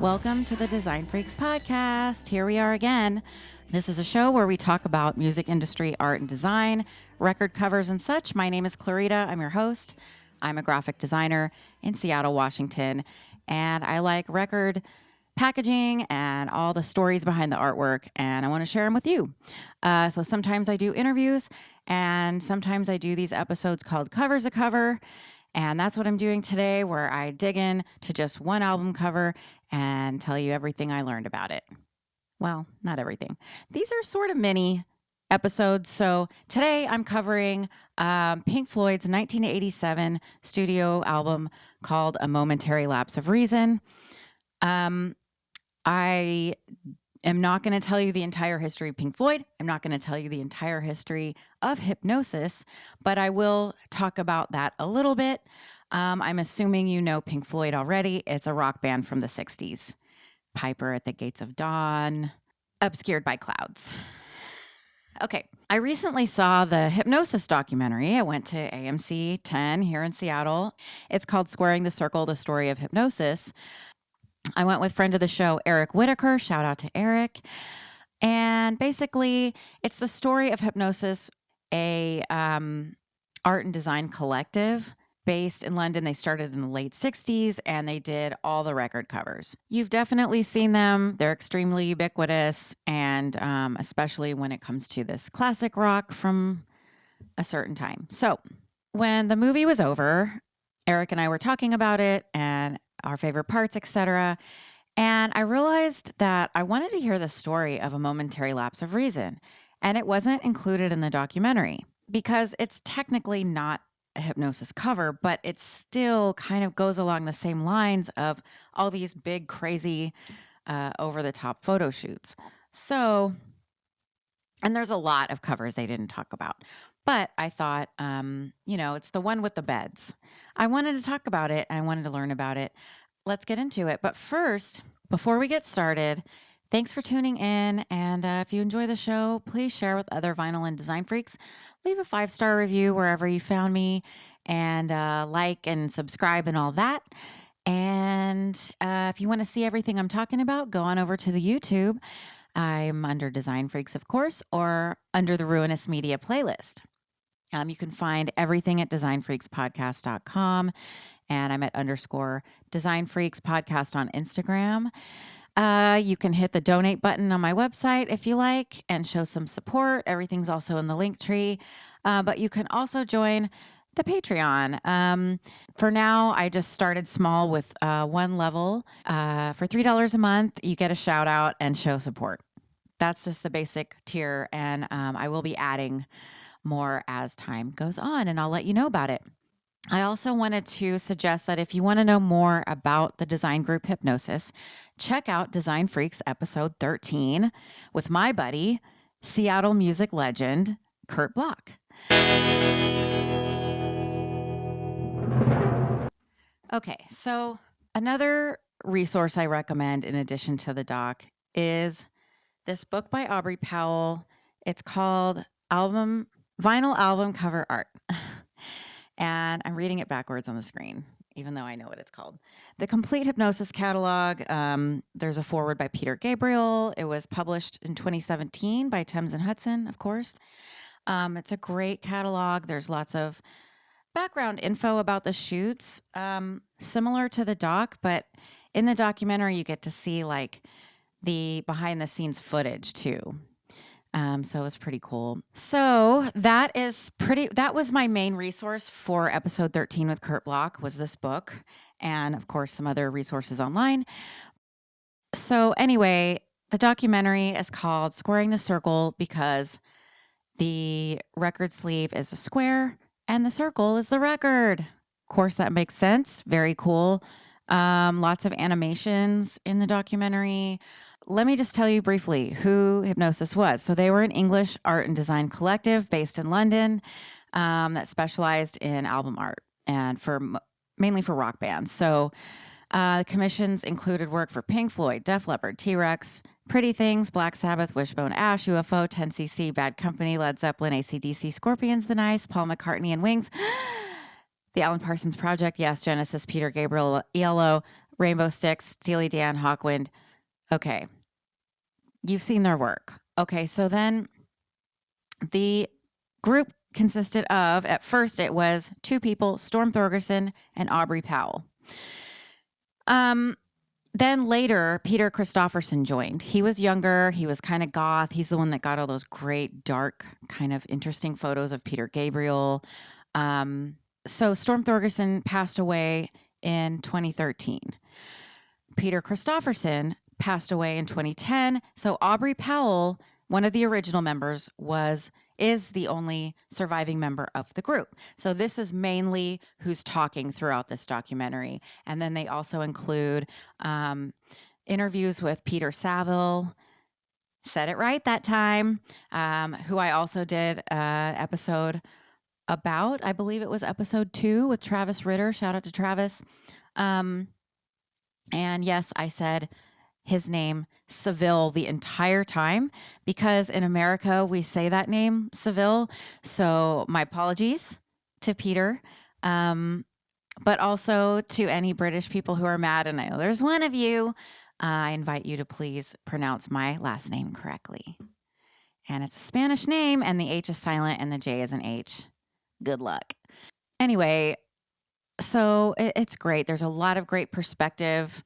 Welcome to the Design Freaks podcast. Here we are again. This is a show where we talk about music industry, art, and design, record covers, and such. My name is Clarita. I'm your host. I'm a graphic designer in Seattle, Washington, and I like record packaging and all the stories behind the artwork, and I want to share them with you. So sometimes I do interviews, and sometimes I do these episodes called Covers a Cover, and that's what I'm doing today, where I dig in to just one album cover and tell you everything I learned about it. Well, not everything. These are sort of mini episodes. So today I'm covering Pink Floyd's 1987 studio album called A Momentary Lapse of Reason. I am not going to tell you the entire history of Pink Floyd. I'm not going to tell you the entire history of Hipgnosis, but I will talk about that a little bit. I'm assuming you know Pink Floyd already. It's a rock band from the 60s. Piper at the Gates of Dawn, Obscured by Clouds. Okay, I recently saw the Hipgnosis documentary. I went to AMC 10 here in Seattle. It's called Squaring the Circle, The Story of Hipgnosis. I went with friend of the show, Eric Whitaker. Shout out to Eric. And basically, it's the story of Hipgnosis, a art and design collective based in London. They started in the late 60s, and they did all the record covers. You've definitely seen them. They're extremely ubiquitous, and especially when it comes to this classic rock from a certain time. So when the movie was over, Eric and I were talking about it and our favorite parts, etc. And I realized that I wanted to hear the story of A Momentary Lapse of Reason, and it wasn't included in the documentary because it's technically not a Hipgnosis cover, but it still kind of goes along the same lines of all these big, crazy, over-the-top photo shoots. So, and there's a lot of covers they didn't talk about, but I thought, it's the one with the beds. I wanted to talk about it. I wanted to learn about it. Let's get into it. But first, before we get started, thanks for tuning in. And if you enjoy the show, please share with other vinyl and design freaks. Leave a 5-star review wherever you found me, and like and subscribe and all that. And if you want to see everything I'm talking about, go on over to the YouTube. I'm under Design Freaks, of course, or under the Ruinous Media playlist. You can find everything at designfreakspodcast.com, and I'm at _DesignFreaks podcast on Instagram. You can hit the donate button on my website if you like and show some support. Everything's also in the link tree. But you can also join the Patreon. For now, I just started small with one level. For $3 a month, you get a shout out and show support. That's just the basic tier. And I will be adding more as time goes on, and I'll let you know about it. I also wanted to suggest that if you want to know more about the design group Hipgnosis, check out Design Freaks episode 13 with my buddy, Seattle music legend, Kurt Bloch. Okay, so another resource I recommend in addition to the doc is this book by Aubrey Powell. It's called Vinyl Album Cover Art. And I'm reading it backwards on the screen, even though I know what it's called. The Complete Hipgnosis Catalog. There's a foreword by Peter Gabriel. It was published in 2017 by Thames and Hudson, of course. It's a great catalog. There's lots of background info about the shoots, similar to the doc, but in the documentary, you get to see like the behind the scenes footage too. So it's pretty cool. So that was my main resource for episode 13 with Kurt Bloch, was this book, and of course some other resources online. So anyway, the documentary is called Squaring the Circle because the record sleeve is a square and the circle is the record. Of course, that makes sense. Very cool. Lots of animations in the documentary. Let me just tell you briefly who Hipgnosis was. So they were an English art and design collective based in London that specialized in album art and mainly for rock bands. So commissions included work for Pink Floyd, Def Leppard, T-Rex, Pretty Things, Black Sabbath, Wishbone Ash, UFO, 10cc, Bad Company, Led Zeppelin, AC/DC, Scorpions, The Nice, Paul McCartney and Wings, The Alan Parsons Project, yes, Genesis, Peter Gabriel, ELO, Rainbow Six, Steely Dan, Hawkwind. Okay. You've seen their work. Okay, so then the group consisted of, at first it was two people, Storm Thorgerson and Aubrey Powell. Then later, Peter Christopherson joined. He was younger. He was kind of goth. He's the one that got all those great, dark, kind of interesting photos of Peter Gabriel. So Storm Thorgerson passed away in 2013. Peter Christopherson passed away in 2010. So Aubrey Powell, one of the original members, is the only surviving member of the group. So this is mainly who's talking throughout this documentary. And then they also include interviews with Peter Saville, said it right that time, who I also did an episode about. I believe it was episode 2 with Travis Ritter. Shout out to Travis. And yes, I said his name Saville the entire time because in America we say that name Saville. So my apologies to Peter, but also to any British people who are mad. And I know there's one of you. I invite you to please pronounce my last name correctly. And it's a Spanish name and the H is silent and the J is an H. Good luck. Anyway, so it's great. There's a lot of great perspective.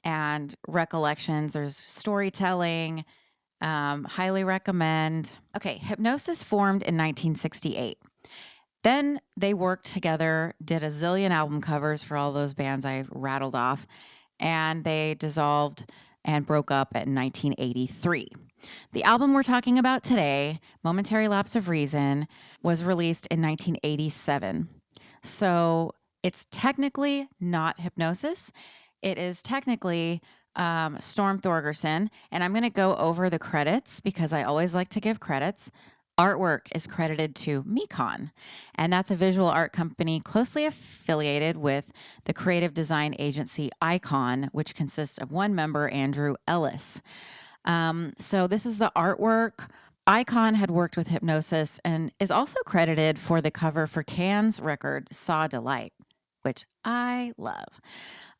And recollections. There's storytelling. Highly recommend. Okay, Hipgnosis formed in 1968. Then they worked together, did a zillion album covers for all those bands I rattled off, and they dissolved and broke up in 1983. The album we're talking about today, Momentary Lapse of Reason, was released in 1987. So it's technically not Hipgnosis. It is technically Storm Thorgerson, and I'm going to go over the credits because I always like to give credits. Artwork is credited to Mecon, and that's a visual art company closely affiliated with the creative design agency Icon, which consists of one member, Andrew Ellis. So this is the artwork. Icon had worked with Hipgnosis and is also credited for the cover for Can's record, Saw Delight, which I love.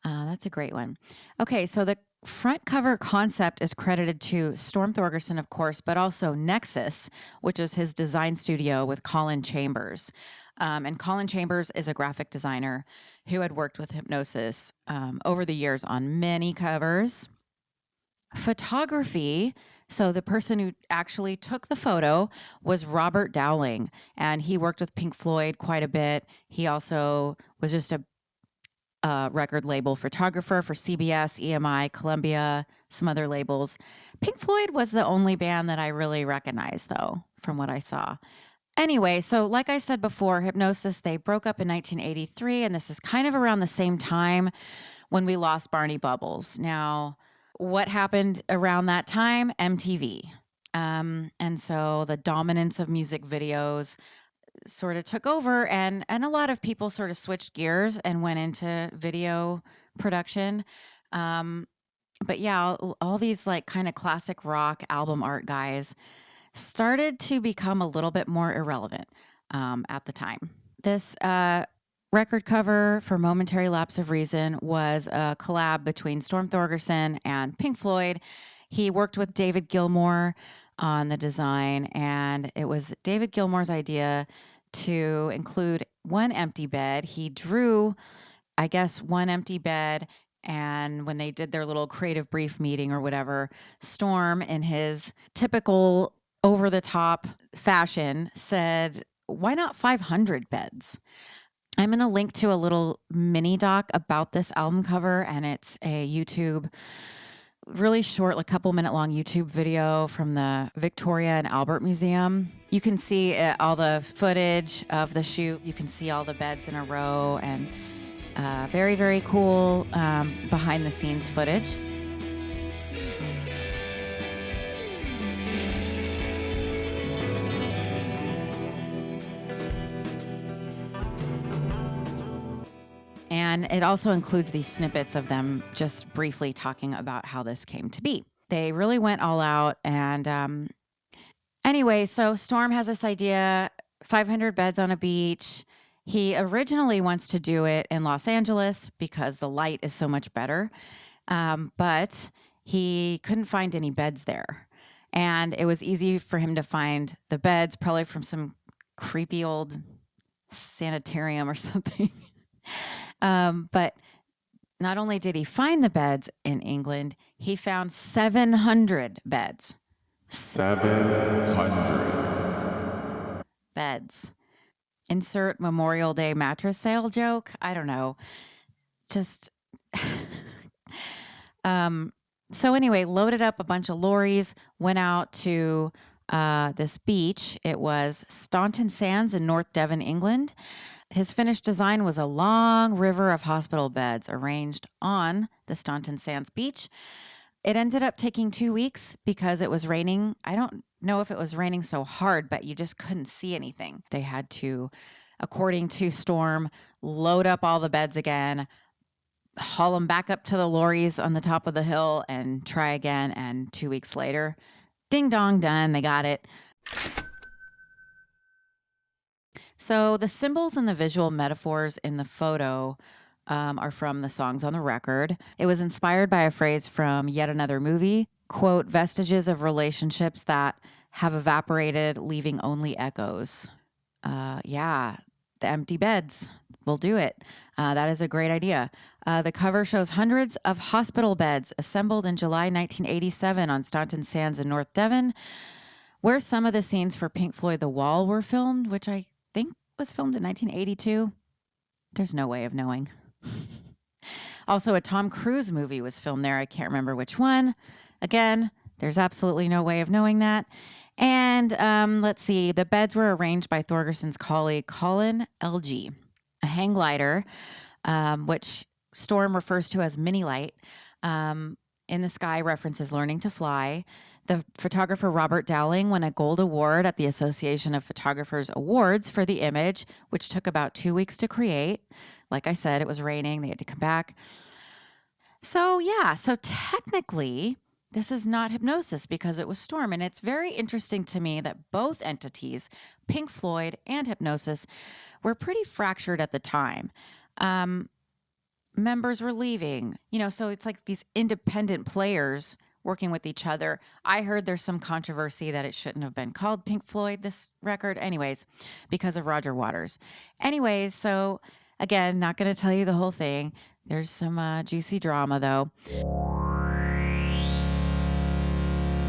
That's a great one. Okay, so the front cover concept is credited to Storm Thorgerson, of course, but also Nexus, which is his design studio with Colin Chambers. And Colin Chambers is a graphic designer who had worked with Hipgnosis over the years on many covers. Photography, so the person who actually took the photo was Robert Dowling, and he worked with Pink Floyd quite a bit. He also was just a record label photographer for CBS, EMI, Columbia, some other labels. Pink Floyd was the only band that I really recognized, though, from what I saw. Anyway, so like I said before, Hipgnosis, they broke up in 1983, and this is kind of around the same time when we lost Barney Bubbles. Now, what happened around that time? MTV. And so the dominance of music videos sort of took over, and a lot of people sort of switched gears and went into video production. But yeah, all these like kind of classic rock album art guys started to become a little bit more irrelevant at the time. This record cover for Momentary Lapse of Reason was a collab between Storm Thorgerson and Pink Floyd. He worked with David Gilmour on the design, and it was David Gilmour's idea to include one empty bed. He drew, I guess, one empty bed, and when they did their little creative brief meeting or whatever, Storm, in his typical over-the-top fashion, said, why not 500 beds? I'm going to link to a little mini doc about this album cover, and it's a YouTube really short, like couple minute long YouTube video from the Victoria and Albert Museum. You can see all the footage of the shoot. You can see all the beds in a row, and very, very cool behind the scenes footage. And it also includes these snippets of them just briefly talking about how this came to be. They really went all out. And anyway, so Storm has this idea, 500 beds on a beach. He originally wants to do it in Los Angeles because the light is so much better, but he couldn't find any beds there. And it was easy for him to find the beds, probably from some creepy old sanitarium or something. But not only did he find the beds in England, he found 700 beds. 700 beds. Insert Memorial Day mattress sale joke. I don't know. Just so anyway, loaded up a bunch of lorries, went out to this beach. It was Staunton Sands in North Devon, England. His finished design was a long river of hospital beds arranged on the Staunton Sands beach. It ended up taking 2 weeks because it was raining. I don't know if it was raining so hard, but you just couldn't see anything. They had to, according to Storm, load up all the beds again, haul them back up to the lorries on the top of the hill, and try again. And 2 weeks later, ding dong, done. They got it. So the symbols and the visual metaphors in the photo are from the songs on the record. It was inspired by a phrase from yet another movie, quote, vestiges of relationships that have evaporated, leaving only echoes. Yeah, the empty beds will do it. That is a great idea. The cover shows hundreds of hospital beds assembled in July 1987 on Staunton Sands in North Devon, where some of the scenes for Pink Floyd The Wall were filmed, which I think was filmed in 1982. There's no way of knowing. Also, a Tom Cruise movie was filmed there. I can't remember which one. Again, there's absolutely no way of knowing that. And let's see. The beds were arranged by Thorgerson's colleague, Colin L.G. A hang glider, which Storm refers to as mini light, in the sky references learning to fly. The photographer Robert Dowling won a gold award at the Association of Photographers Awards for the image, which took about 2 weeks to create. Like I said, it was raining. They had to come back. So technically, this is not hypnosis because it was Storm. And it's very interesting to me that both entities, Pink Floyd and Hipgnosis, were pretty fractured at the time. Members were leaving, so it's like these independent players working with each other. I heard there's some controversy that it shouldn't have been called Pink Floyd, this record, anyways, because of Roger Waters. Anyways, so again, not going to tell you the whole thing. There's some juicy drama, though.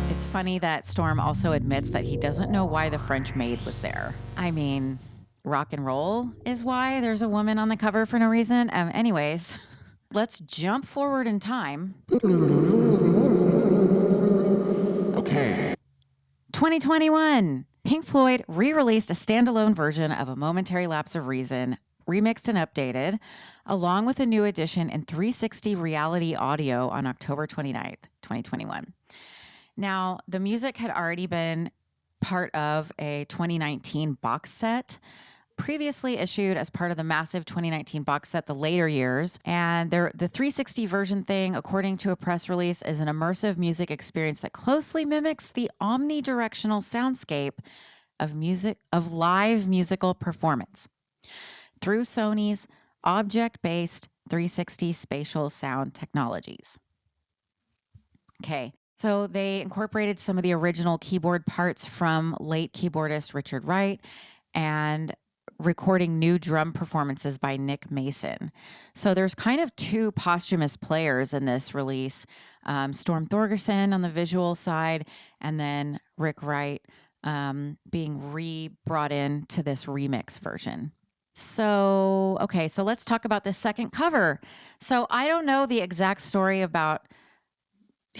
It's funny that Storm also admits that he doesn't know why the French maid was there. I mean, rock and roll is why there's a woman on the cover for no reason. Anyways, let's jump forward in time. Okay. 2021. Pink Floyd re-released a standalone version of A Momentary Lapse of Reason, remixed and updated, along with a new edition in 360 reality audio on October 29th, 2021. Now, the music had already been part of a 2019 box set, previously issued as part of the massive 2019 box set the later years. And the 360 version thing, according to a press release, is an immersive music experience that closely mimics the omnidirectional soundscape of live musical performance through Sony's object-based 360 spatial sound technologies. Okay, so they incorporated some of the original keyboard parts from late keyboardist Richard Wright and recording new drum performances by Nick Mason. So there's kind of two posthumous players in this release, Storm Thorgerson on the visual side, and then Rick Wright being brought in to this remix version. So let's talk about this second cover. So I don't know the exact story about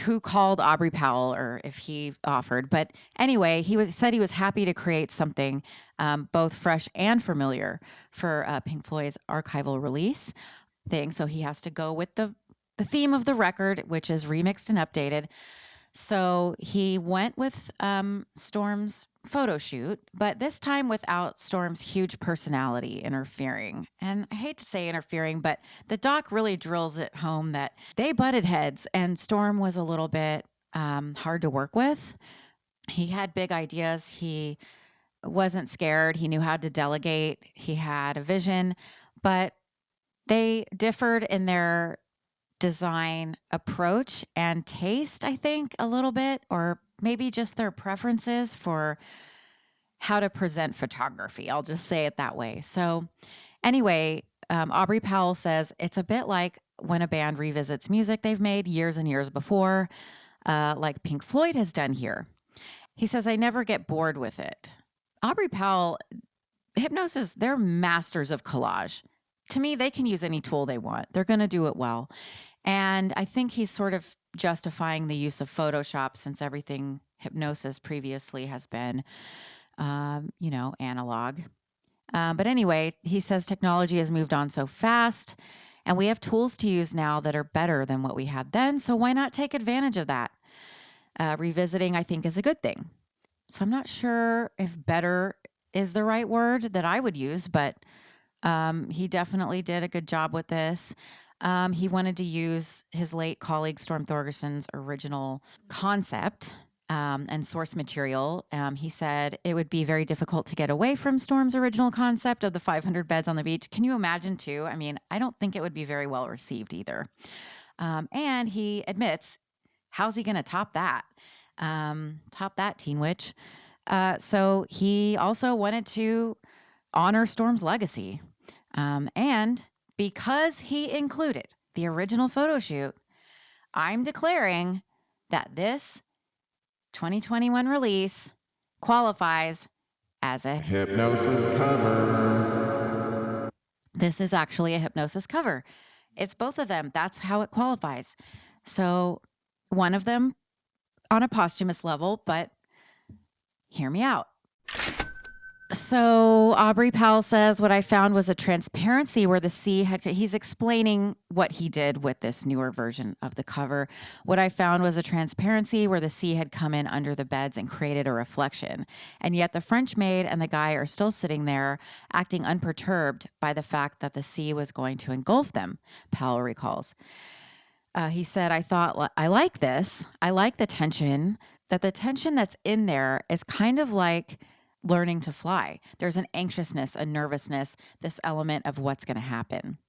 who called Aubrey Powell or if he offered. But anyway, said he was happy to create something both fresh and familiar for Pink Floyd's archival release thing. So he has to go with the theme of the record, which is remixed and updated. So he went with Storm's photo shoot, but this time without Storm's huge personality interfering. And I hate to say interfering, but the doc really drills it home that they butted heads and Storm was a little bit hard to work with. He had big ideas. He wasn't scared. He knew how to delegate. He had a vision, but they differed in their design approach and taste, I think, a little bit, or maybe just their preferences for how to present photography. I'll just say it that way. So anyway, Aubrey Powell says it's a bit like when a band revisits music they've made years and years before, like Pink Floyd has done here. He says, I never get bored with it. Aubrey Powell, Hipgnosis, they're masters of collage. To me, they can use any tool they want. They're going to do it well. And I think he's sort of justifying the use of Photoshop since everything Hipgnosis previously has been, analog. But anyway, he says technology has moved on so fast and we have tools to use now that are better than what we had then. So why not take advantage of that? Revisiting, I think, is a good thing. So I'm not sure if better is the right word that I would use, but he definitely did a good job with this. He wanted to use his late colleague Storm Thorgerson's original concept and source material. He said it would be very difficult to get away from Storm's original concept of the 500 beds on the beach. Can you imagine too? I mean, I don't think it would be very well received either. And he admits, how's he going to top that? Teen Witch. So he also wanted to honor Storm's legacy. And because he included the original photo shoot, I'm declaring that this 2021 release qualifies as a Hipgnosis cover. This is actually a Hipgnosis cover. It's both of them. That's how it qualifies. So one of them on a posthumous level, but hear me out. So Aubrey Powell says, what I found was a transparency where the sea had, he's explaining what he did with this newer version of the cover. What I found was a transparency where the sea had come in under the beds and created a reflection. And yet the French maid and the guy are still sitting there acting unperturbed by the fact that the sea was going to engulf them, Powell recalls. He said, I thought, I like this. I like the tension, that the tension that's in there is kind of like learning to fly. There's an anxiousness, a nervousness, this element of what's going to happen.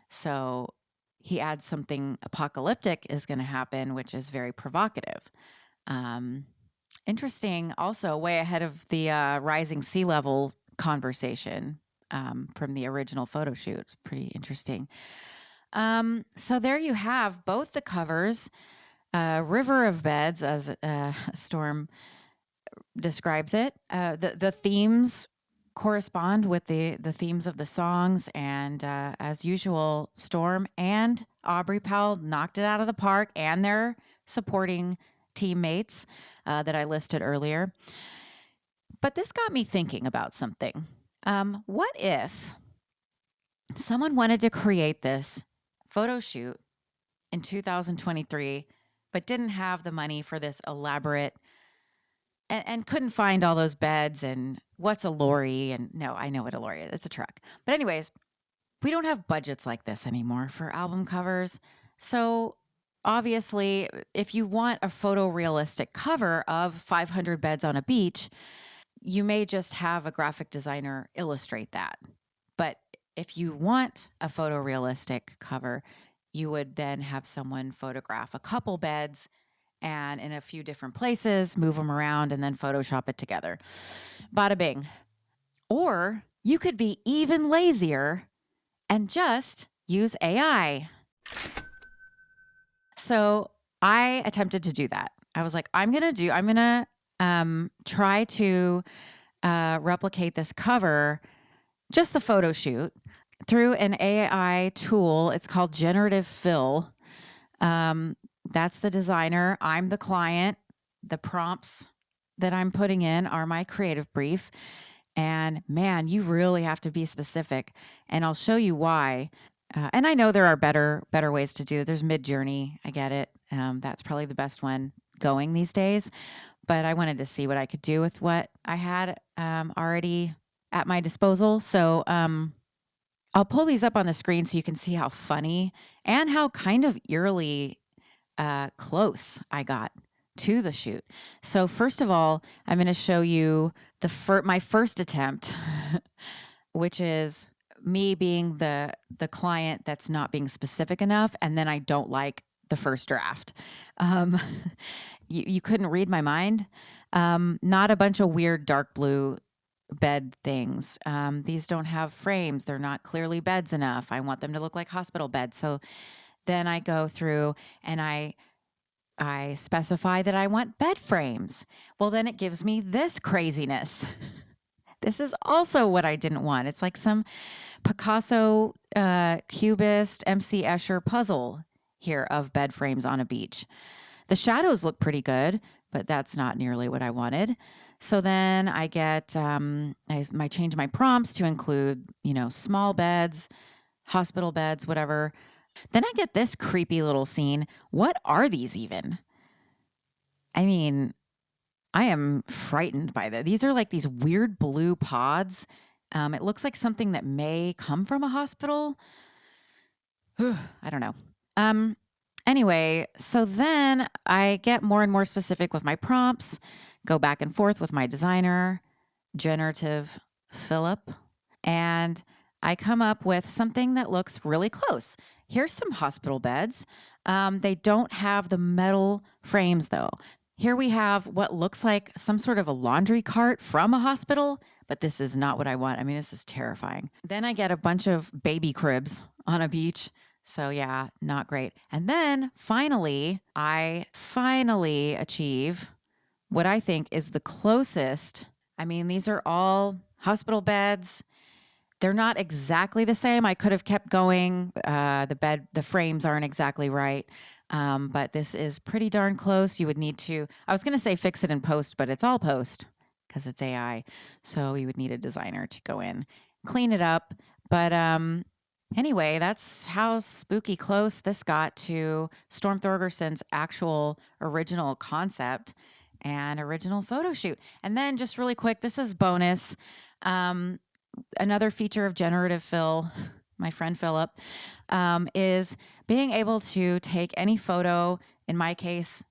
So he adds something apocalyptic is going to happen, which is very provocative. Interesting, also way ahead of the rising sea level conversation from the original photo shoot. Pretty interesting. So there you have both the covers, River of Beds, as Storm describes it. The themes correspond with the themes of the songs, and as usual, Storm and Aubrey Powell knocked it out of the park, and their supporting teammates that I listed earlier. But this got me thinking about something. What if someone wanted to create this photo shoot in 2023, but didn't have the money for this elaborate and couldn't find all those beds and what's a lorry? And no, I know what a lorry is. It's a truck. But anyways, we don't have budgets like this anymore for album covers. So obviously, if you want a photorealistic cover of 500 beds on a beach, you may just have a graphic designer illustrate that. But if you want a photorealistic cover, you would then have someone photograph a couple beds and in a few different places, move them around, and then Photoshop it together. Bada bing. Or you could be even lazier and just use AI. So I attempted to do that. I was like, I'm going to try to replicate this cover, just the photo shoot, through an AI tool. It's called Generative Fill. That's the designer. I'm the client. The prompts that I'm putting in are my creative brief. And man, you really have to be specific. And I'll show you why. And I know there are better ways to do it. There's Midjourney. I get it. That's probably the best one going these days. But I wanted to see what I could do with what I had already at my disposal. So I'll pull these up on the screen so you can see how funny and how kind of eerily close I got to the shoot. So first of all, I'm going to show you my first attempt, which is me being the client that's not being specific enough, and then I don't like the first draft. You couldn't read my mind. Not a bunch of weird dark blue bed things. These don't have frames. They're not clearly beds enough. I want them to look like hospital beds. So then I go through and I specify that I want bed frames. Well, then it gives me this craziness. This is also what I didn't want. It's like some Picasso, Cubist, MC Escher puzzle here of bed frames on a beach. The shadows look pretty good, but that's not nearly what I wanted. So then I get, I change my prompts to include, small beds, hospital beds, whatever. Then I get this creepy little scene. What are these even? I mean, I am frightened by that. These are like these weird blue pods. It looks like something that may come from a hospital. I don't know. Anyway, so then I get more and more specific with my prompts, go back and forth with my designer, generative Philip, and I come up with something that looks really close. Here's some hospital beds. They don't have the metal frames though. Here we have what looks like some sort of a laundry cart from a hospital, but this is not what I want. I mean, this is terrifying. Then I get a bunch of baby cribs on a beach. So yeah, not great. And then I finally achieve what I think is the closest. I mean, these are all hospital beds. They're not exactly the same. I could have kept going. The frames aren't exactly right. But this is pretty darn close. You would need to, I was going to say fix it in post, but it's all post because it's AI. So you would need a designer to go in, clean it up. But anyway, that's how spooky close this got to Storm Thorgerson's actual original concept and original photo shoot. And then just really quick, this is bonus. Another feature of generative fill, my friend Philip, is being able to take any photo, in my case,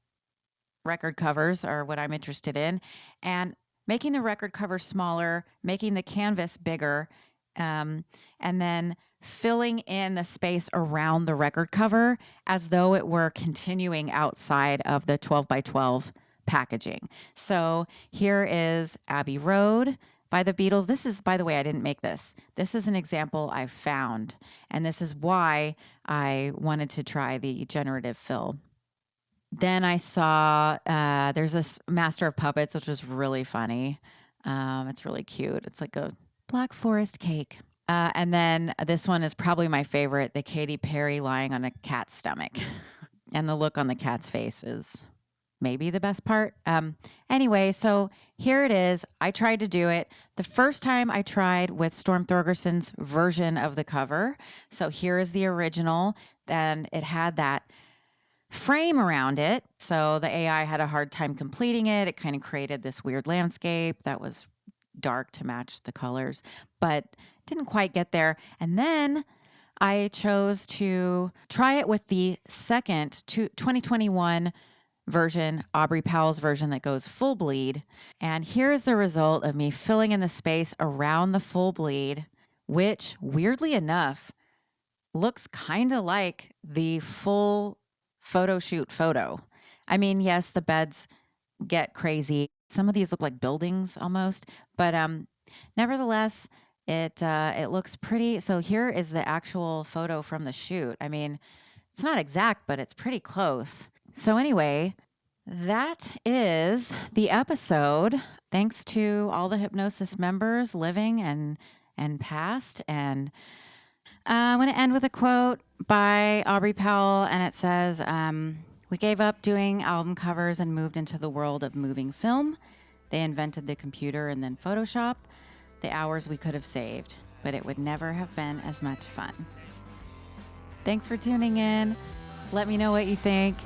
record covers are what I'm interested in, and making the record cover smaller, making the canvas bigger, and then filling in the space around the record cover as though it were continuing outside of the 12 by 12 packaging. So here is Abbey Road by the Beatles. This is, by the way, I didn't make this. This is an example I found, and this is why I wanted to try the generative fill. Then I saw there's this Master of Puppets, which was really funny. It's really cute. It's like a Black Forest cake. And then this one is probably my favorite, the Katy Perry lying on a cat's stomach. And the look on the cat's face is maybe the best part. Anyway, so here it is. I tried to do it. The first time I tried with Storm Thorgerson's version of the cover. So here is the original. Then it had that frame around it. So the AI had a hard time completing it. It kind of created this weird landscape that was dark to match the colors, but didn't quite get there. And then I chose to try it with the second 2021 version, Aubrey Powell's version that goes full bleed. And here's the result of me filling in the space around the full bleed, which weirdly enough looks kind of like the full photo shoot photo. I mean, yes, the beds get crazy. Some of these look like buildings almost, but nevertheless, it looks pretty. So here is the actual photo from the shoot. I mean, it's not exact, but it's pretty close. So anyway, that is the episode. Thanks to all the Hipgnosis members, living and past. And I want to end with a quote by Aubrey Powell, and it says, "We gave up doing album covers and moved into the world of moving film. They invented the computer and then Photoshop. The hours we could have saved, but it would never have been as much fun." Thanks for tuning in. Let me know what you think.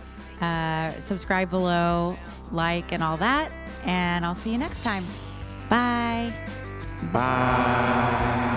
Subscribe below, like, and all that. And I'll see you next time. Bye. Bye.